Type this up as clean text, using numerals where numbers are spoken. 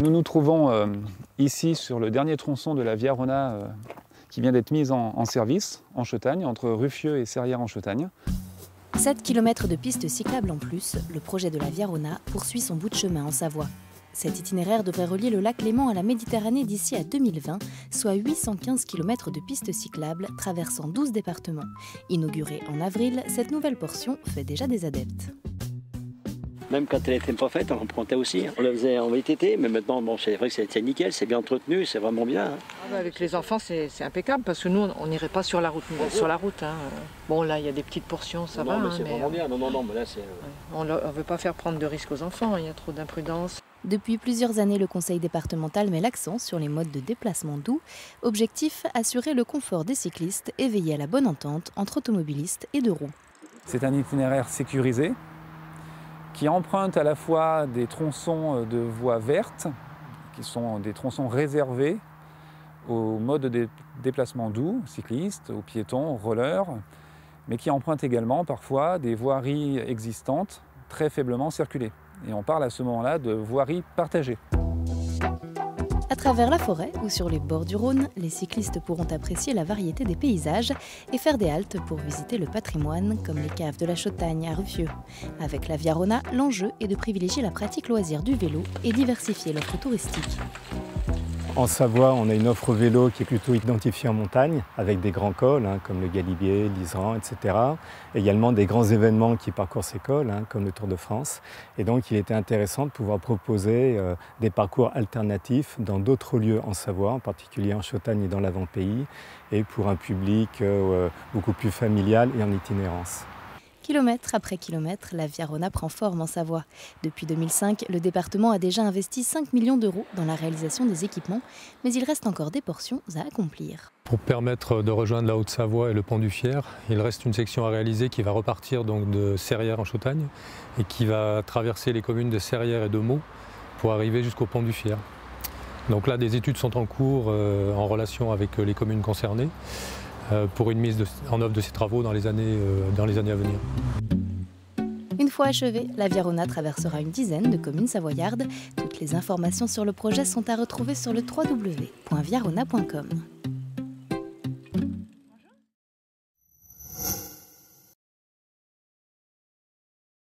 Nous nous trouvons ici sur le dernier tronçon de la Via Rona qui vient d'être mise en service en Chautagne, entre Ruffieux et Serrières en Chautagne. 7 km de pistes cyclables en plus, le projet de la Via Rona poursuit son bout de chemin en Savoie. Cet itinéraire devrait relier le lac Léman à la Méditerranée d'ici à 2020, soit 815 km de pistes cyclables traversant 12 départements. Inaugurée en avril, cette nouvelle portion fait déjà des adeptes. Même quand elle n'était pas faite, on empruntait aussi. On la faisait en VTT, mais maintenant, bon, c'est vrai que c'est nickel, c'est bien entretenu, c'est vraiment bien. Avec les enfants, c'est impeccable, parce que nous, on n'irait pas sur la route. Bon, là, il y a des petites portions, ça va. Mais c'est vraiment bien. Non, mais là, c'est... On ne veut pas faire prendre de risques aux enfants, il y a trop d'imprudence. Depuis plusieurs années, le conseil départemental met l'accent sur les modes de déplacement doux. Objectif, assurer le confort des cyclistes et veiller à la bonne entente entre automobilistes et deux roues. C'est un itinéraire sécurisé qui emprunte à la fois des tronçons de voies vertes, qui sont des tronçons réservés aux modes de déplacement doux, cyclistes, aux piétons, aux rollers, mais qui empruntent également parfois des voiries existantes très faiblement circulées. Et on parle à ce moment-là de voiries partagées. À travers la forêt ou sur les bords du Rhône, les cyclistes pourront apprécier la variété des paysages et faire des haltes pour visiter le patrimoine, comme les caves de la Chautagne à Ruffieux. Avec la Via Rona, l'enjeu est de privilégier la pratique loisir du vélo et diversifier l'offre touristique. En Savoie, on a une offre vélo qui est plutôt identifiée en montagne, avec des grands cols, comme le Galibier, l'Iseran, etc. Également des grands événements qui parcourent ces cols, comme le Tour de France. Et donc il était intéressant de pouvoir proposer des parcours alternatifs dans d'autres lieux en Savoie, en particulier en Chautagne et dans l'avant-pays, et pour un public beaucoup plus familial et en itinérance. Kilomètre après kilomètre, la Via Rona prend forme en Savoie. Depuis 2005, le département a déjà investi 5 millions d'euros dans la réalisation des équipements, mais il reste encore des portions à accomplir. Pour permettre de rejoindre la Haute-Savoie et le Pont du Fier, il reste une section à réaliser qui va repartir donc de Serrières en Chautagne et qui va traverser les communes de Serrières et de Meaux pour arriver jusqu'au Pont du Fier. Donc là, des études sont en cours en relation avec les communes concernées pour une mise en œuvre de ces travaux dans les années à venir. Une fois achevée, la Via Rona traversera une dizaine de communes savoyardes. Toutes les informations sur le projet sont à retrouver sur le www.viarona.com.